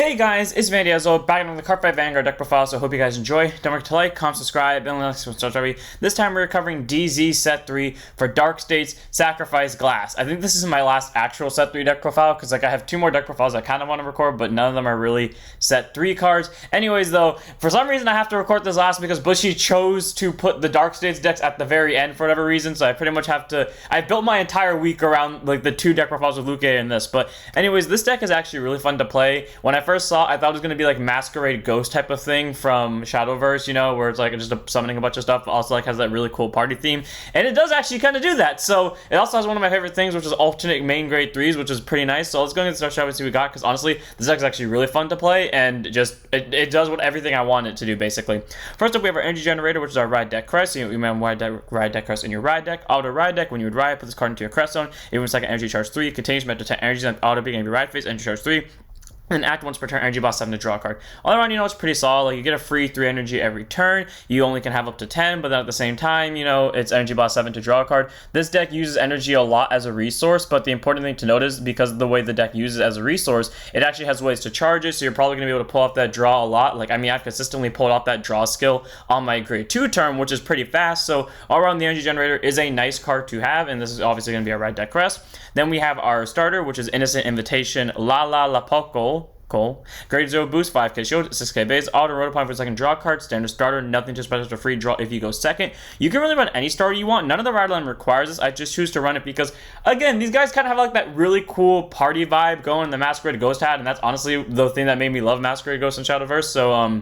Hey guys, it's Vandy back on the Card Fight Vanguard deck profile, so I hope you guys enjoy. Don't forget to like, comment, subscribe, and let's start. This time we're covering DZ Set 3 for Dark States, Sacrifice, Glass. I think this is my last actual Set 3 deck profile, because I have two more deck profiles I kind of want to record, but none of them are really Set 3 cards. Anyways though, for some reason I have to record this last because Bushy chose to put the Dark States decks at the very end for whatever reason, so I pretty much have to... I built my entire week around like the two deck profiles with Luke and this, but anyways, this deck is actually really fun to play. When I first saw it, I thought it was going to be like Masquerade Ghost type of thing from Shadowverse, you know, where it's like just summoning a bunch of stuff, but also like has that really cool party theme, and it does actually kind of do that. So it also has one of my favorite things, which is alternate main grade 3s, which is pretty nice. So let's go and start showing see what we got, because honestly this deck is actually really fun to play, and just it does what everything I want it to do basically. First up, we have our Energy Generator, which is our Ride Deck Crest. So you may have Ride Deck Crest in your Ride deck. Auto Ride Deck, when you would ride, put this card into your Crest zone. Even second Energy Charge 3, contains meant to 10 energies on auto beginning of your Ride phase, Energy Charge 3. And act once per turn, energy boss 7 to draw a card. All around, you know, it's pretty solid. Like, you get a free 3 energy every turn. You only can have up to 10, but then at the same time, you know, it's energy boss 7 to draw a card. This deck uses energy a lot as a resource, but the important thing to note is because of the way the deck uses it as a resource, it actually has ways to charge it, so you're probably going to be able to pull off that draw a lot. Like, I mean, I've consistently pulled off that draw skill on my grade 2 turn, which is pretty fast, so all around the Energy Generator is a nice card to have, and this is obviously going to be our Ride Deck Crest. Then we have our starter, which is Innocent Invitation, La Poco. Grade 0 boost, 5k shield, 6k base, auto road upon for second draw card, standard starter, nothing too special to free draw if you go second. You can really run any starter you want. None of the ride line requires this. I just choose to run it because, again, these guys kind of have like that really cool party vibe going the Masquerade Ghost had, and that's honestly the thing that made me love Masquerade Ghost in Shadowverse, so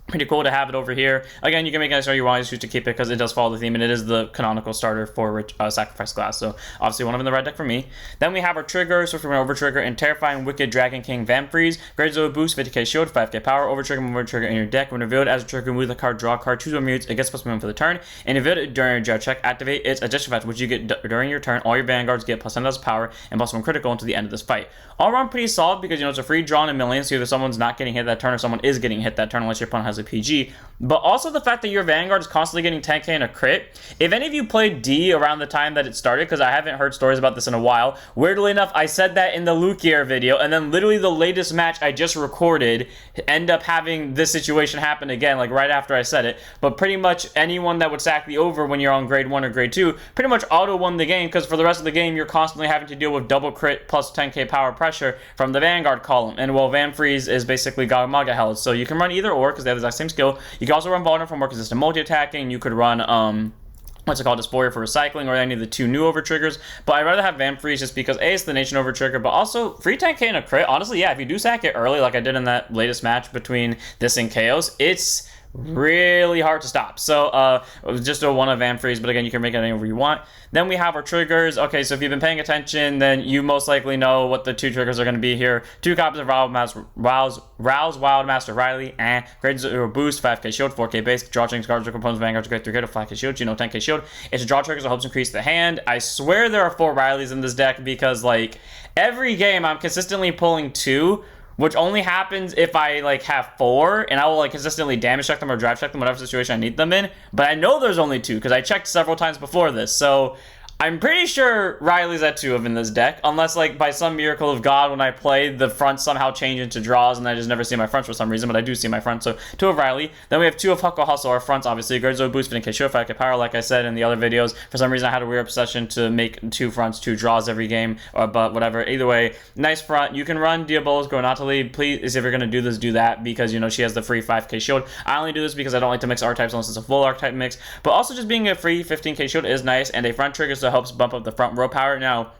pretty cool to have it over here. Again, you can make any starter you want. You choose to keep it because it does follow the theme, and it is the canonical starter for Sacrifice Glass. So obviously one of them in the red deck for me. Then we have our trigger, so we're over trigger and Terrifying Wicked Dragon King Vampires. Grade 0 boost, 50k shield, 5k power. Over trigger in your deck. When revealed as a trigger, move the card, draw a card, choose one mutes. It gets plus 1 for the turn. And if it during your check, activate its addition effect, which you get during your turn. All your vanguards get plus 10 power and plus 1 critical until the end of this fight. All around pretty solid because, you know, it's a free draw in a million, so either someone's not getting hit that turn or someone is getting hit that turn unless your opponent has a PG. But also the fact that your Vanguard is constantly getting 10k and a crit. If any of you played D around the time that it started, because I haven't heard stories about this in a while, weirdly enough, I said that in the Lukier video, and then literally the latest match I just recorded end up having this situation happen again, like right after I said it. But pretty much anyone that would sack the over when you're on grade 1 or grade 2 pretty much auto won the game, because for the rest of the game you're constantly having to deal with double crit plus 10k power pressure from the Vanguard column. And well, Van Freeze is basically Gamaga held, so you can run either or because they have the exact same skill. You can also run Vulnerable for more consistent multi-attacking. You could run what's it called, Dysphoria for recycling, or any of the two new over triggers. But I'd rather have Van Freeze just because A, it's the Nation over trigger, but also free 10k and a crit. Honestly, yeah, if you do sack it early like I did in that latest match between this and Chaos, it's really hard to stop. So just a one of Van Freeze, but again, you can make it anywhere you want. Then we have our triggers. Okay, so if you've been paying attention, then you most likely know what the two triggers are going to be here. 2 copies of Rouse Wild Master Riley, grade 0 boost, 5k shield, 4k base, draw triggers, cards, components, Vanguard, grade 3 crit, 5k shield, you know, 10k shield. It's a draw triggers that helps increase the hand. I swear there are 4 Rileys in this deck because, like, every game I'm consistently pulling 2, which only happens if I, like, have 4, and I will, like, consistently damage check them or drive check them, whatever situation I need them in. But I know there's only 2, because I checked several times before this, so I'm pretty sure Riley's at 2 of in this deck, unless, like, by some miracle of God, when I play, the fronts somehow change into draws, and I just never see my fronts for some reason, but I do see my fronts, so 2 of Riley. Then we have 2 of Huckle Hustle, our fronts, obviously. Grade 0 boost, 50k shield, 5k power, like I said in the other videos. For some reason, I had a weird obsession to make 2 fronts, 2 draws every game, but whatever. Either way, nice front. You can run Diabolos Granatali. Please, if you're going to do this, do that, because, you know, she has the free 5k shield. I only do this because I don't like to mix archetypes unless it's a full archetype mix, but also just being a free 15k shield is nice, and a front trigger so helps bump up the front row power. Now,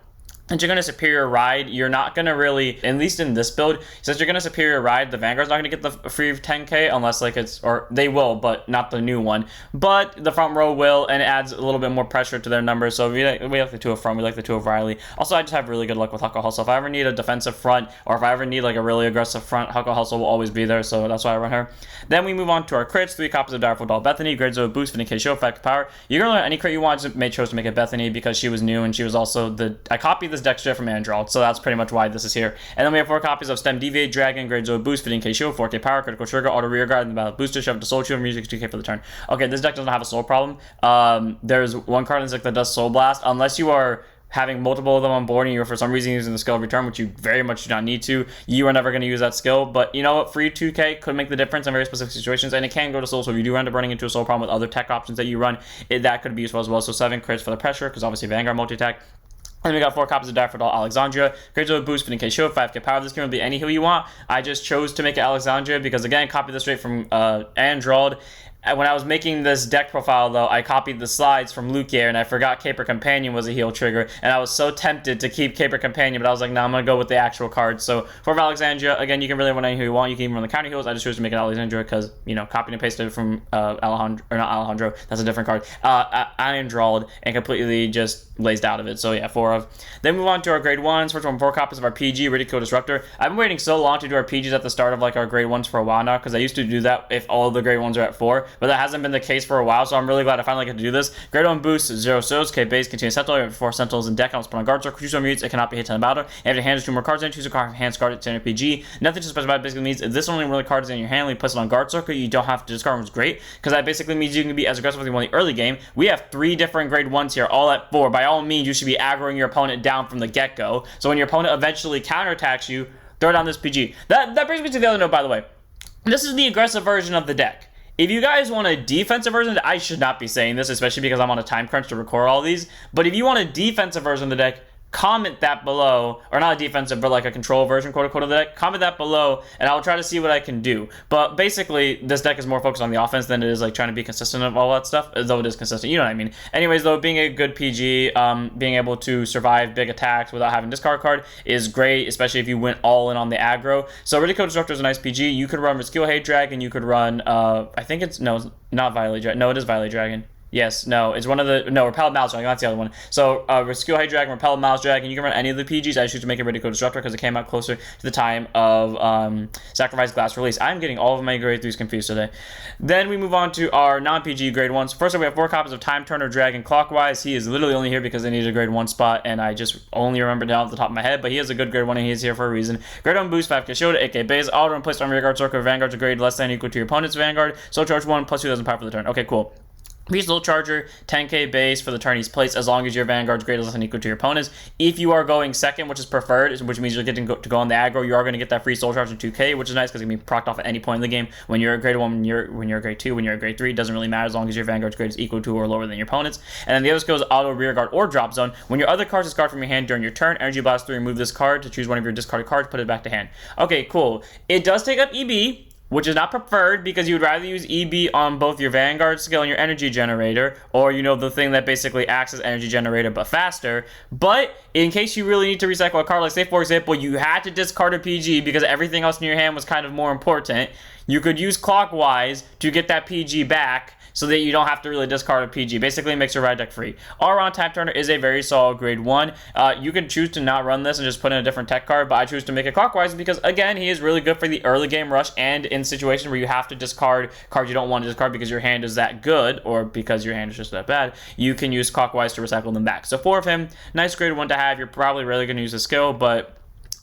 since you're going to Superior Ride, you're not going to really, at least in this build, since you're going to Superior Ride, the Vanguard's not going to get the free 10k unless, like, it's, or they will, but not the new one. But the front row will, and it adds a little bit more pressure to their numbers. So we like the 2 of front, we like the 2 of Riley. Also, I just have really good luck with Huckle Hustle. If I ever need a defensive front, or if I ever need, like, a really aggressive front, Huckle Hustle will always be there, so that's why I run her. Then we move on to our crits. 3 copies of Direful Doll Bethany, grade 0 boost, 50k shield, 5k power. You're going to learn any crit you want. Just made chose to make it Bethany because she was new, and she was also I copied this deck straight from Android. So that's pretty much why this is here. And then we have 4 copies of Stem Deviate Dragon, grade 0 boost, 15k shield, 4k power, critical trigger, auto rear guard, and the battle booster, shove to soul shield, music 2k for the turn. Okay, this deck doesn't have a soul problem. There's one card in this deck that does Soul Blast. Unless you are having multiple of them on board and you're for some reason using the skill of return, which you very much do not need to, you are never going to use that skill. But you know what? Free 2k could make the difference in very specific situations, and it can go to soul. So if you do end up running into a soul problem with other tech options that you run, that could be useful as well. So 7 crits for the pressure, because obviously Vanguard multi-attack. And we got 4 copies of Daffodil Alexandria. Great to boost 50k shield, 5k power. This can really be any heal you want. I just chose to make it Alexandria because, again, copy this straight from Android. When I was making this deck profile, though, I copied the slides from Lukier, and I forgot Caper Companion was a heal trigger, and I was so tempted to keep Caper Companion, but I was like, no, I'm going to go with the actual card. So, for Alexandria, again, you can really run any who you want. You can even run the counter heals. I just chose to make it Alexandria because, you know, copied and pasted it from Alejandro, or not Alejandro, that's a different card, Android, and completely just lazed out of it. So, yeah, 4 of. Then move on to our grade 1s. First one, 4 copies of our PG, Ridicule Disruptor. I've been waiting so long to do our PGs at the start of, like, our grade 1s for a while now, because I used to do that if all the grade 1s are at 4. But that hasn't been the case for a while, so I'm really glad I finally get to do this. Grade 1 boost, 0 souls, K base, continuous sentinel. You have 4 sentinels in deck. I was put on guard circle. Choose some mutes. It cannot be hit in battle. And if your hand is 2 more cards in, choose a card from hand discarded to PG. Nothing to specify. Basically means if this only really cards in your hand, you place it on guard circle, you don't have to discard, which is great, because that basically means you can be as aggressive as you want in the early game. We have 3 different grade 1s here, all at 4. By all means, you should be aggroing your opponent down from the get-go. So when your opponent eventually counterattacks you, throw down this PG. That brings me to the other note, by the way. This is the aggressive version of the deck. If you guys want a defensive version, I should not be saying this, especially because I'm on a time crunch to record all these, but if you want a defensive version of the deck, comment that below, or not a defensive, but like a control version, quote unquote, of the deck. Comment that below, and I'll try to see what I can do. But basically, this deck is more focused on the offense than it is like trying to be consistent of all that stuff, though it is consistent, you know what I mean. Anyways, though, being a good PG, being able to survive big attacks without having discard card is great, especially if you went all in on the aggro. So Ridicule Disruptor is a nice PG. You could run Rescue Hate Dragon, you could run, I think it's, no, not Violet Dragon. No, it is Violet Dragon. Yes, no, it's one of the, no, Repelled Mouse Dragon, that's the other one. So, Rescue Hate Dragon, Repelled Mouse Dragon, you can run any of the PGs. I choose to make it Ridicule Disruptor because it came out closer to the time of Sacrifice Glass release. I'm getting all of my grade 3s confused today. Then we move on to our non-PG grade 1s. First up, we have 4 copies of Time Turner Dragon Clockwise. He is literally only here because they needed a grade 1 spot, and I just only remember down at the top of my head, but he is a good grade 1, and he is here for a reason. Grade 1 boost, 5k shield, 8k base, auto and placed on rear guard circle. Vanguard's a grade less than or equal to your opponent's Vanguard. Soul charge 1 plus 2,000 power for the turn. Okay, cool. Beast Little Charger, 10k base for the turn he's placed, as long as your Vanguard's grade is less than or equal to your opponent's. If you are going second, which is preferred, which means you're getting to go on the aggro, you are going to get that free Soul Charge in 2k, which is nice because it can be procced off at any point in the game. When you're a grade 1, when you're a grade 2, when you're a grade 3, it doesn't really matter as long as your Vanguard's grade is equal to or lower than your opponent's. And then the other skill is Auto, Rear Guard, or Drop Zone. When your other cards discard from your hand during your turn, Energy Blast 3, remove this card to choose one of your discarded cards, put it back to hand. Okay, cool. It does take up EB, which is not preferred because you would rather use EB on both your Vanguard skill and your energy generator, or, you know, the thing that basically acts as energy generator but faster. But in case you really need to recycle a card, like say for example you had to discard a PG because everything else in your hand was kind of more important, you could use Clockwise to get that PG back so that you don't have to really discard a PG. Basically, it makes your ride deck free. All-around Time Turner is a very solid grade 1. You can choose to not run this and just put in a different tech card, but I choose to make it Clockwise because, again, he is really good for the early game rush and in situations where you have to discard cards you don't want to discard because your hand is that good or because your hand is just that bad. You can use Clockwise to recycle them back. So 4 of him, nice grade 1 to have. You're probably really going to use a skill, but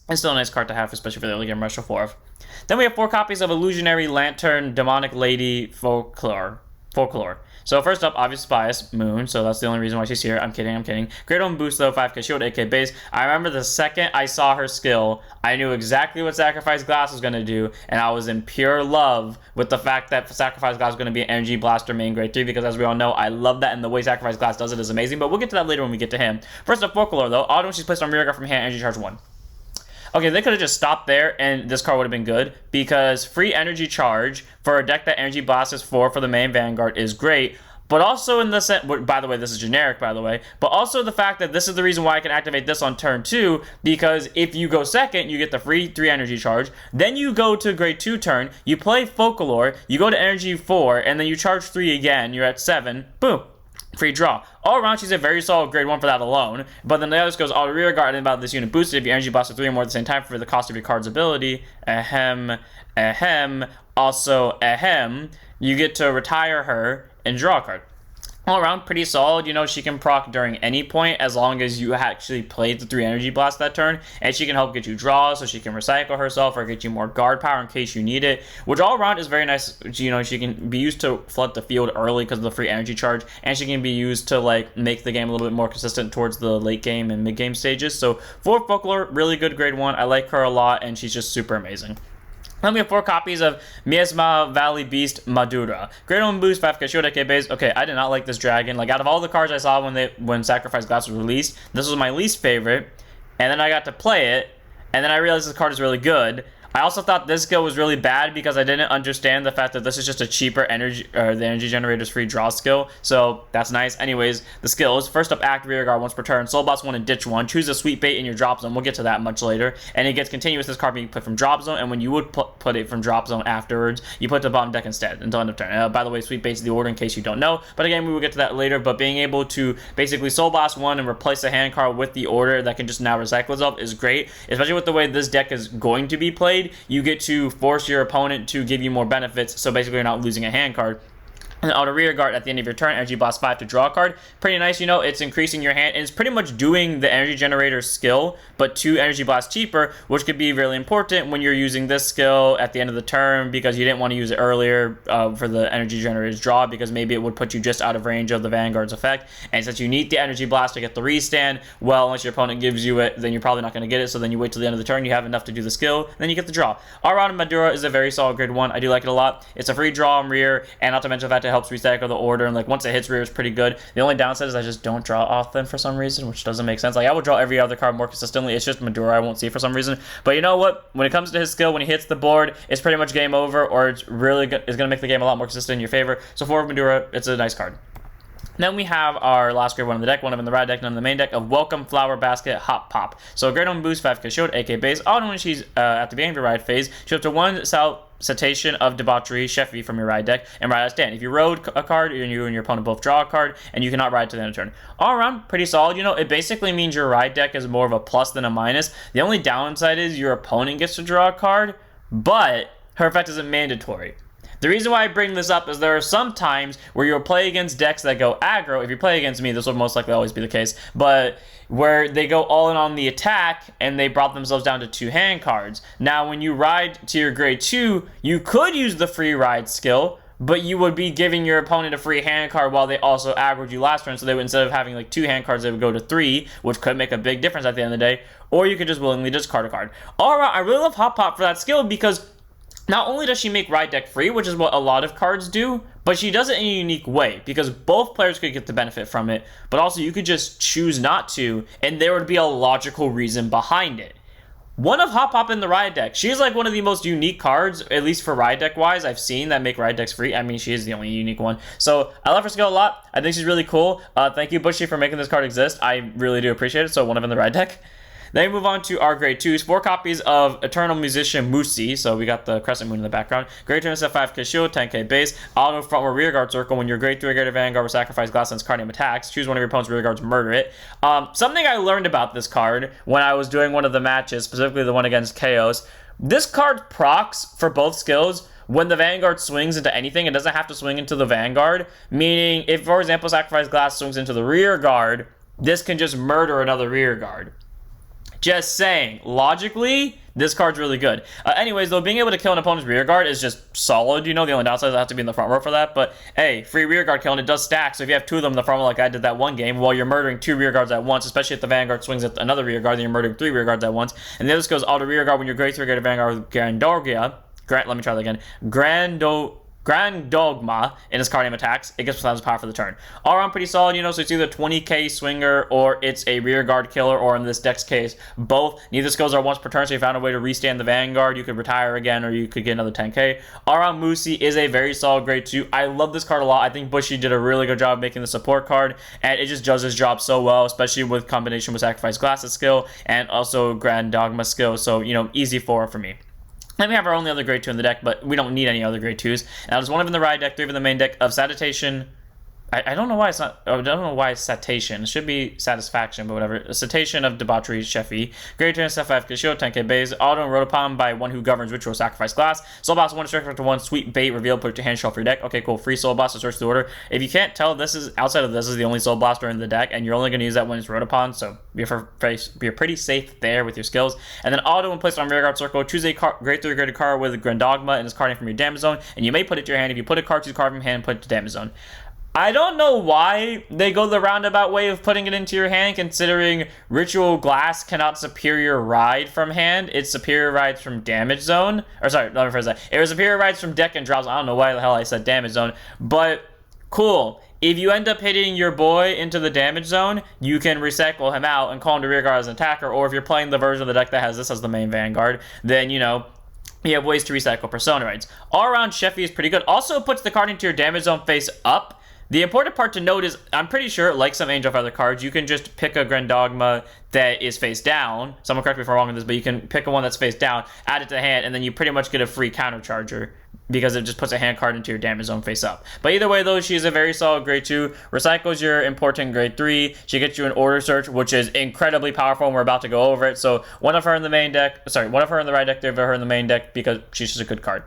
it's still a nice card to have, especially for the early game rush. So 4 of. Then we have 4 copies of Illusionary Lantern Demonic Lady Folklore. So first up, obvious bias, Moon. So that's the only reason why she's here. I'm kidding. Grade 1 boost though, 5k shield, 8k base. I remember the second I saw her skill, I knew exactly what Sacrifice Glass was going to do, and I was in pure love with the fact that Sacrifice Glass was going to be an Energy Blaster main grade 3, because as we all know, I love that, and the way Sacrifice Glass does it is amazing, but we'll get to that later when we get to him. First up, Folklore though, auto when she's placed on rear guard from hand, Energy Charge 1. Okay, they could have just stopped there, and this card would have been good, because free energy charge for a deck that energy blasts is 4 for the main Vanguard is great, but also in the sense, by the way, this is generic, by the way, but also the fact that this is the reason why I can activate this on turn 2, because if you go second, you get the free 3 energy charge, then you go to grade 2 turn, you play Folklore, you go to energy 4, and then you charge 3 again, you're at 7, boom. Free draw. All around, she's a very solid grade 1 for that alone. But then the other goes auto rear guard, and about this unit boosted if you energy blast 3 or more at the same time for the cost of your card's ability. Also, you get to retire her and draw a card. All around pretty solid. You know, she can proc during any point as long as you actually played the 3 energy blasts that turn, and she can help get you draws, so she can recycle herself or get you more guard power in case you need it, which all around is very nice. You know, she can be used to flood the field early because of the free energy charge, and she can be used to like make the game a little bit more consistent towards the late game and mid game stages. So for Folklore, really good grade 1. I like her a lot, and she's just super amazing. Then we have 4 copies of Miasma Valley Beast Madura. Great 1 boost, 5k shield, 8k base. Okay, I did not like this dragon. Like, out of all the cards I saw when Sacrifice Glass was released, this was my least favorite. And then I got to play it, and then I realized this card is really good. I also thought this skill was really bad because I didn't understand the fact that this is just a cheaper energy, or the energy generator's free draw skill. So that's nice. Anyways, the skills. First up, act rear guard once per turn. Soul Boss 1 and ditch 1. Choose a sweet bait in your drop zone. We'll get to that much later. And it gets continuous. This card being put from drop zone. And when you would put it from drop zone afterwards, you put it to the bottom deck instead until end of turn. By the way, sweet bait's the order in case you don't know. But again, we will get to that later. But being able to basically Soul Boss 1 and replace a hand card with the order that can just now recycle itself is great. Especially with the way this deck is going to be played. You get to force your opponent to give you more benefits, so basically you're not losing a hand card. And auto rear guard at the end of your turn, energy blast 5 to draw a card. Pretty nice, you know, it's increasing your hand, and it's pretty much doing the energy generator skill, but 2 energy blasts cheaper, which could be really important when you're using this skill at the end of the turn, because you didn't want to use it earlier for the energy generator's draw, because maybe it would put you just out of range of the Vanguard's effect. And since you need the energy blast to get the restand, well, unless your opponent gives you it, then you're probably not going to get it, so then you wait till the end of the turn, you have enough to do the skill, then you get the draw. All around, Madura is a very solid grade 1. I do like it a lot. It's a free draw on rear, and not to mention the fact it helps recycle the order, and like once it hits rear, it's pretty good. The only downside is I just don't draw often for some reason, which doesn't make sense. Like, I would draw every other card more consistently. It's just Madura I won't see for some reason. But you know what? When it comes to his skill, when he hits the board, it's pretty much game over, or it's really good. It's going to make the game a lot more consistent in your favor. So for Madura, it's a nice card. Then we have our last grade 1 in the deck, one of in the ride deck, none in the main deck, of Welcome Flower Basket Hop Pop. So grade 1 boost, 5k shield, 8k base. Auto when she's at the beginning of your ride phase, she'll up to 1 Citation of Debauchery, Sheffy from your ride deck, and ride as stand. If you rode a card, and you and your opponent both draw a card, and you cannot ride to the end of turn. All around, pretty solid. You know, it basically means your ride deck is more of a plus than a minus. The only downside is your opponent gets to draw a card, but her effect isn't mandatory. The reason why I bring this up is there are some times where you'll play against decks that go aggro. If you play against me, this will most likely always be the case, but where they go all in on the attack and they brought themselves down to 2 hand cards. Now, when you ride to your grade 2, you could use the free ride skill, but you would be giving your opponent a free hand card while they also aggroed you last turn, so they would, instead of having like 2 hand cards, they would go to 3, which could make a big difference at the end of the day, or you could just willingly discard a card. All right, I really love Hop Pop for that skill because not only does she make ride deck free, which is what a lot of cards do, but she does it in a unique way, because both players could get the benefit from it, but also you could just choose not to, and there would be a logical reason behind it. One of Hop Hop in the ride deck. She's like one of the most unique cards, at least for ride deck wise, I've seen that make ride decks free. I mean, she is the only unique one. So I love her skill a lot. I think she's really cool. Thank you, Bushy, for making this card exist. I really do appreciate it. So one of in the ride deck. Then we move on to our grade 2s. 4 copies of Eternal Musician Musi. So we got the crescent moon in the background. Grade 2 is at 5k shield, 10k base. Auto front or rear guard circle. When your grade 3 or Vanguard will sacrifice glass and its card name attacks. Choose one of your opponent's rear guards, murder it. Something I learned about this card when I was doing one of the matches, specifically the one against Chaos. This card procs for both skills when the Vanguard swings into anything. It doesn't have to swing into the Vanguard. Meaning, if, for example, sacrifice glass swings into the rear guard, this can just murder another rear guard. Just saying. Logically, this card's really good. Anyways, though, being able to kill an opponent's rear guard is just solid. You know, the only downside is I have to be in the front row for that. But, hey, free rear guard kill, and it does stack. So if you have 2 of them in the front row like I did that one game, well, you're murdering 2 rear guards at once, especially if the Vanguard swings at another rear guard, then you're murdering 3 rear guards at once. And the other goes auto rear guard when you're grade 3 or Vanguard with Grandorgia. Let me try that again. Grand Dogma in his card name attacks. It gets +1,000 power for the turn. All around pretty solid, you know, so it's either 20k swinger or it's a rear guard killer, or in this deck's case, both. Neither skills are once per turn, so if you found a way to restand the Vanguard, you could retire again, or you could get another 10k. All around Musi is a very solid grade 2. I love this card a lot. I think Bushy did a really good job making the support card, and it just does his job so well, especially with combination with Sacrifice Glasses skill and also Grand Dogma skill, so, you know, easy for me. Then we have our only other grade 2 in the deck, but we don't need any other grade 2s. Now, there's 1 of in the ride deck, 3 of in the main deck of Citation I don't know why it's not. I don't know why it's Citation. It should be Satisfaction, but whatever. A Citation of Debauchery, Sheffy. Great turn, step 5, Kishio, 10k base. Auto and wrote upon by one who governs ritual sacrifice class. Soul Boss 1 strike to 1, sweet bait, reveal, put it to hand, shuffle your deck. Okay, cool. Free Soul Boss to search the order. If you can't tell, this is outside of this is the only Soul Blaster in the deck, and you're only going to use that when it's wrote upon, so you're pretty safe there with your skills. And then auto when placed on rearguard circle, choose a grade 3 graded card with Grandogma and its card name from your damage zone, and you may put it to your hand. If you put a card, choose a card from hand and put it to damage zone. I don't know why they go the roundabout way of putting it into your hand, considering Ritual Glass cannot superior ride from hand. It superior rides from damage zone. Or sorry, let me phrase that. It was superior rides from deck and drops. I don't know why the hell I said damage zone. But cool. If you end up hitting your boy into the damage zone, you can recycle him out and call him to rearguard as an attacker. Or if you're playing the version of the deck that has this as the main Vanguard, then, you know, you have ways to recycle Persona Rides. All around, Sheffy is pretty good. Also puts the card into your damage zone face up. The important part to note is, I'm pretty sure, like some Angel Feather cards, you can just pick a Grandogma that is face down. Someone correct me if I'm wrong on this, but you can pick a one that's face down, add it to the hand, and then you pretty much get a free countercharger because it just puts a hand card into your damage zone face up. But either way, though, she's a very solid grade 2. Recycles your important grade 3. She gets you an order search, which is incredibly powerful, and we're about to go over it. So one of her in the main deck, sorry, one of her in the right deck, the other her in the main deck, because she's just a good card.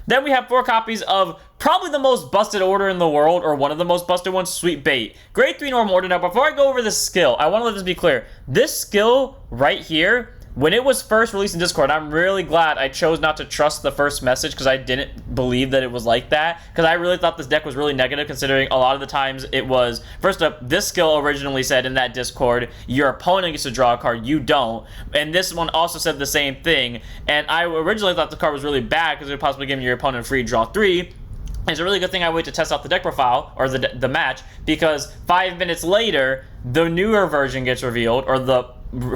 Then we have 4 copies of probably the most busted order in the world, or one of the most busted ones, Sweet Bait. Grade 3 normal order. Now, before I go over this skill, I want to let this be clear. This skill right here, when it was first released in Discord, I'm really glad I chose not to trust the first message because I didn't believe that it was like that. Because I really thought this deck was really negative, considering a lot of the times it was, first up, this skill originally said in that Discord, your opponent gets to draw a card, you don't. And this one also said the same thing. And I originally thought the card was really bad because it would possibly give your opponent a free draw 3. It's a really good thing I wait to test out the deck profile, or the match, because 5 minutes later, the newer version gets revealed, or the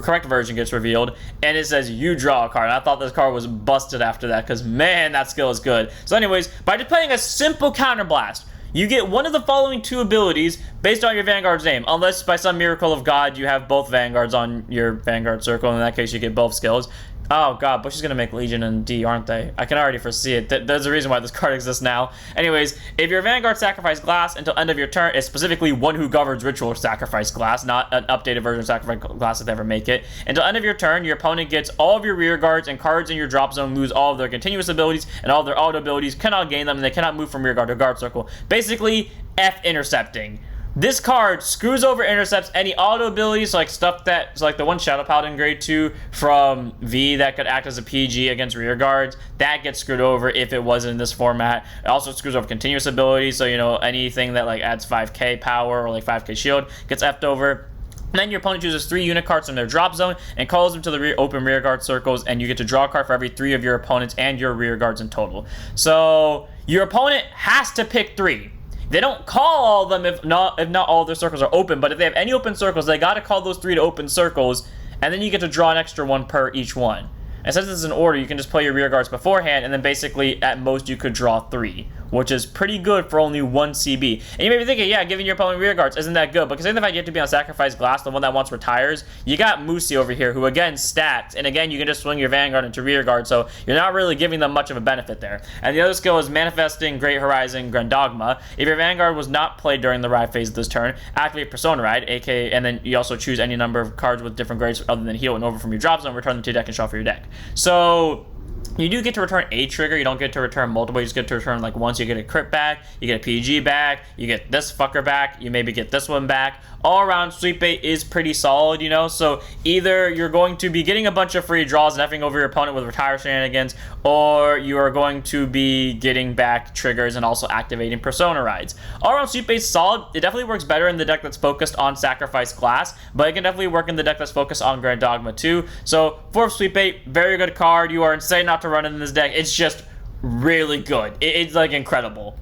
correct version gets revealed, and it says you draw a card. I thought this card was busted after that, because man, that skill is good. So anyways, by just playing a simple counterblast, you get one of the following 2 abilities based on your Vanguard's name, unless by some miracle of God you have both Vanguards on your Vanguard circle. In that case, you get both skills. Oh god, Bush is going to make Legion and D, aren't they? I can already foresee it. There's a reason why this card exists now. Anyways, if your Vanguard sacrifice Glass until end of your turn, it's specifically one who governs Ritual sacrifice Glass, not an updated version of sacrifice Glass if they ever make it. Until end of your turn, your opponent gets all of your rear guards, and cards in your drop zone lose all of their continuous abilities, and all of their auto abilities cannot gain them, and they cannot move from rear guard to guard circle. Basically, F intercepting. This card screws over, intercepts any auto abilities, like stuff that's like the one Shadow Paladin grade 2 from V that could act as a PG against rear guards. That gets screwed over if it wasn't in this format. It also screws over continuous abilities, so you know anything that like adds 5k power or like 5k shield gets effed over. And then your opponent chooses 3 unit cards from their drop zone and calls them to the open rear guard circles, and you get to draw a card for every 3 of your opponents and your rear guards in total. So your opponent has to pick 3. They don't call all of them if not all of their circles are open, but if they have any open circles, they got to call those 3 to open circles, and then you get to draw an extra 1 per each one. And since it's an order, you can just play your rear guards beforehand, and then basically, at most, you could draw 3, which is pretty good for only 1 CB. And you may be thinking, yeah, giving your opponent rear guards isn't that good, but considering the fact you have to be on Sacrifice Glass, the one that once retires, you got Moosey over here, who again stacks, and again, you can just swing your Vanguard into rear guard, so you're not really giving them much of a benefit there. And the other skill is Manifesting Great Horizon Grandogma. If your Vanguard was not played during the ride phase of this turn, activate Persona Ride, aka, and then you also choose any number of cards with different grades other than heal and over from your drop zone, return them to your deck and shuffle your deck. So you do get to return a trigger. You don't get to return multiple. You just get to return like once. You get a crit back, you get a PG back, you get this fucker back, you maybe get this one back. All around, Sweet Bait is pretty solid, you know, so either you're going to be getting a bunch of free draws and effing over your opponent with retire shenanigans, or you are going to be getting back triggers and also activating Persona Rides. All around, Sweet Bait's solid. It definitely works better in the deck that's focused on Sacrifice Glass, but it can definitely work in the deck that's focused on Grandogma too. So, for Sweet Bait, very good card. You are insane not to run it in this deck. It's just really good. It's like incredible.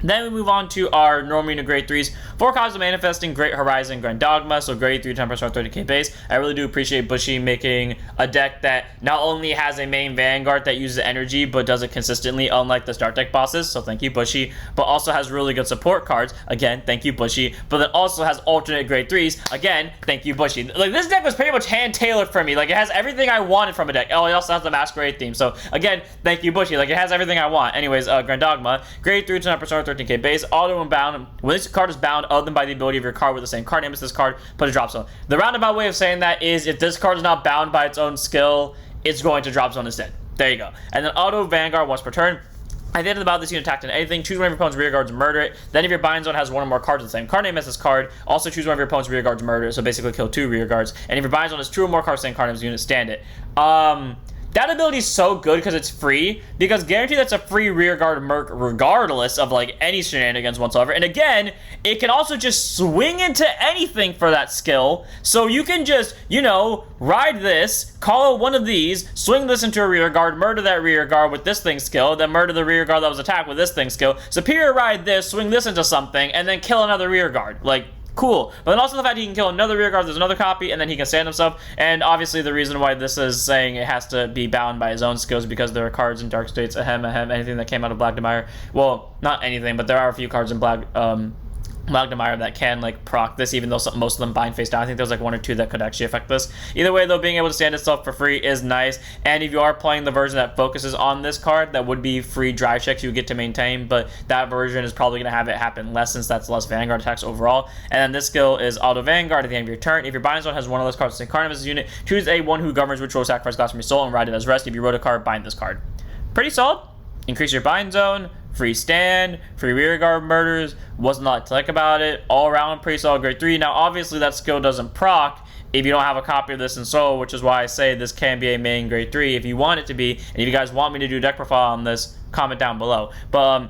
Then we move on to our normal unit grade 3s. 4 copies of Manifesting Great Horizon Grandogma, so grade 3, 10% 30k base. I really do appreciate Bushy making a deck that not only has a main Vanguard that uses energy, but does it consistently, unlike the start deck bosses, so thank you, Bushy. But also has really good support cards, again, thank you, Bushy. But then also has alternate grade 3s, again, thank you, Bushy. Like, this deck was pretty much hand-tailored for me. Like, it has everything I wanted from a deck. Oh, it also has the Masquerade theme, so again, thank you, Bushy. Like, it has everything I want. Anyways, Grandogma, grade 3, 10% 13k base, auto and bound. When this card is bound other than by the ability of your card with the same card name as this card, put a drop zone. The roundabout way of saying that is if this card is not bound by its own skill, it's going to drop zone instead. There you go. And then auto Vanguard once per turn. At the end of the battle, this unit attacked in anything. Choose one of your opponent's rear guards and murder it. Then if your bind zone has one or more cards with the same card name as this card, also choose one of your opponent's rear guards and murder it. So basically kill 2 rear guards. And if your bind zone has 2 or more cards with the same card name as the unit, stand it. That ability is so good because it's free, because guaranteed that's a free rear guard merc regardless of like any shenanigans whatsoever. And again, it can also just swing into anything for that skill. So you can just, you know, ride this, call out one of these, swing this into a rear guard, murder that rear guard with this thing's skill, then murder the rear guard that was attacked with this thing's skill, superior ride this, swing this into something, and then kill another rear guard. Like, cool. But then also the fact he can kill another rear guard, there's another copy, and then he can stand himself. And obviously the reason why this is saying it has to be bound by his own skills because there are cards in Dark States, anything that came out of Black Demire. Well, not anything, but there are a few cards in Black Demire that can like proc this, even though most of them bind face down. I think there's like 1 or 2 that could actually affect this. Either way though, being able to stand itself for free is nice. And if you are playing the version that focuses on this card, that would be free drive checks you would get to maintain, but that version is probably going to have it happen less since that's less Vanguard attacks overall. And then this skill is auto Vanguard at the end of your turn. If your bind zone has one of those cards with the same card name as this unit, choose a one who governs ritual, sacrifice glass from your soul, and ride it as rest. If you wrote a card, bind this card. Pretty solid. Increase your bind zone, free stand, free rear guard murders, wasn't a lot to like about it, all around pretty solid grade 3. Now obviously that skill doesn't proc if you don't have a copy of this in soul, which is why I say this can be a main grade 3 if you want it to be, and if you guys want me to do a deck profile on this, comment down below. But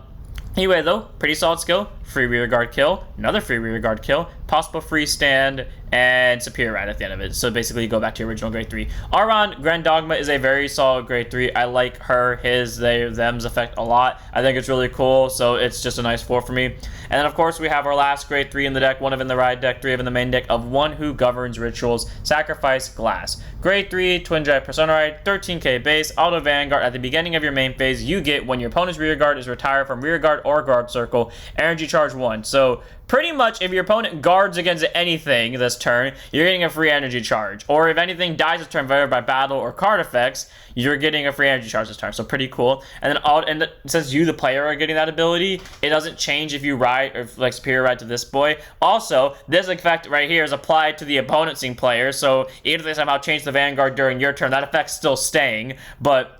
anyway though, pretty solid skill, free rear guard kill, another free rear guard kill, possible free stand, and superior ride at the end of it. So basically you go back to your original grade 3. All around, Grand Dogma is a very solid grade 3. I like her, his, they, them's effect a lot. I think it's really cool, so it's just a nice 4 for me. And then of course we have our last grade 3 in the deck, 1 of in the ride deck, 3 of in the main deck, of one who governs rituals, sacrifice glass. Grade 3, Twin Jet Persona Ride, 13k base, auto Vanguard. At the beginning of your main phase, you get when your opponent's rear guard is retired from rear guard or guard circle, energy charge 1. So pretty much if your opponent guards against anything this turn, you're getting a free energy charge. Or if anything dies this turn, whether by battle or card effects, you're getting a free energy charge this turn. So pretty cool. And then since you, the player, are getting that ability, it doesn't change if you ride or like superior ride to this boy. Also, this effect right here is applied to the opponent's player. So even if they somehow change the Vanguard during your turn, that effect's still staying. But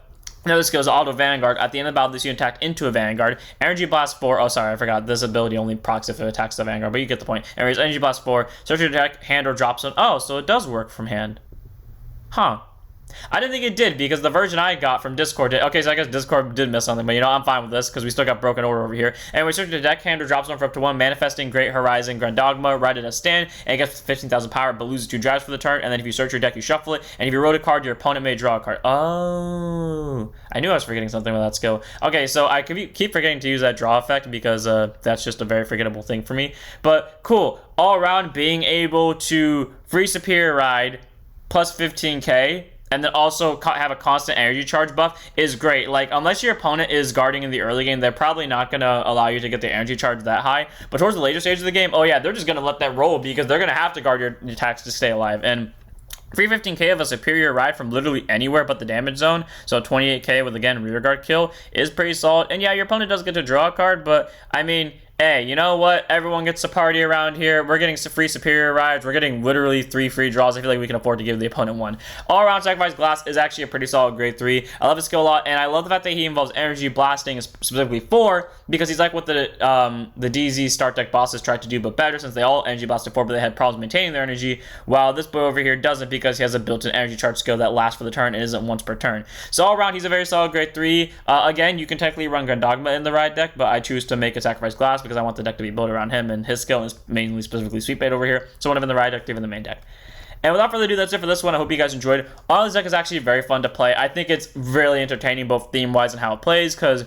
now this goes auto Vanguard. At the end of the battle, this unit attacked into a Vanguard. Energy Blast 4. Oh, sorry, I forgot. This ability only procs if it attacks the Vanguard, but you get the point. Anyways, Energy Blast 4. Search your deck, hand or drop zone. Oh, so it does work from hand. Huh. I didn't think it did because the version I got from Discord did. Okay, so I guess Discord did miss something, but you know, I'm fine with this because we still got Broken Order over here. Anyway, search the deck, hand or drop zone for up to 1, manifesting Great Horizon, Grand Dogma, ride it as stand, and it gets 15,000 power, but loses 2 drives for the turn. And then if you search your deck, you shuffle it, and if you wrote a card, your opponent may draw a card. Oh, I knew I was forgetting something with that skill. Okay, so I keep forgetting to use that draw effect because that's just a very forgettable thing for me. But cool, all around being able to free superior ride plus 15k, and then also have a constant energy charge buff is great. Like, unless your opponent is guarding in the early game, they're probably not going to allow you to get the energy charge that high. But towards the later stage of the game, oh yeah, they're just going to let that roll because they're going to have to guard your attacks to stay alive. And free 15k of a superior ride from literally anywhere but the damage zone, so 28k with, again, rear guard kill, is pretty solid. And yeah, your opponent does get to draw a card, but, I mean, hey, you know what? Everyone gets to party around here. We're getting some free superior rides. We're getting literally 3 free draws. I feel like we can afford to give the opponent 1. All around, Sacrifice Glass is actually a pretty solid grade 3. I love his skill a lot, and I love the fact that he involves energy blasting specifically 4, because he's like what the DZ start deck bosses tried to do, but better, since they all energy blasted 4, but they had problems maintaining their energy, while this boy over here doesn't because he has a built-in energy charge skill that lasts for the turn and isn't once per turn. So all around, he's a very solid grade 3. Again, you can technically run Grand Dogma in the ride deck, but I choose to make a Sacrifice Glass because I want the deck to be built around him, and his skill is mainly specifically Sweep Bait over here. So one of in the ride deck, 3 in the main deck. And without further ado, that's it for this one. I hope you guys enjoyed. All this deck is actually very fun to play. I think it's really entertaining, both theme-wise and how it plays, because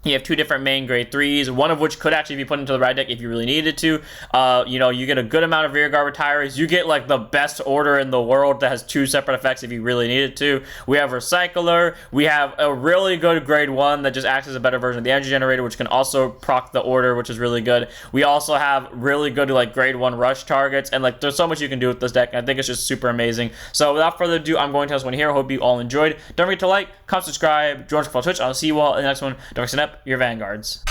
you have 2 different main grade 3s, one of which could actually be put into the ride deck if you really needed to. You know, you get a good amount of rear guard retirees. You get like the best order in the world that has 2 separate effects if you really needed to. We have Recycler. We have a really good grade 1 that just acts as a better version of the energy generator, which can also proc the order, which is really good. We also have really good like grade 1 rush targets, and like there's so much you can do with this deck. I think it's just super amazing. So without further ado, I'm going to this one here. I hope you all enjoyed. Don't forget to like, comment, subscribe, join us on Twitch. I'll see you all in the next one. Don't forget to snap your Vanguards.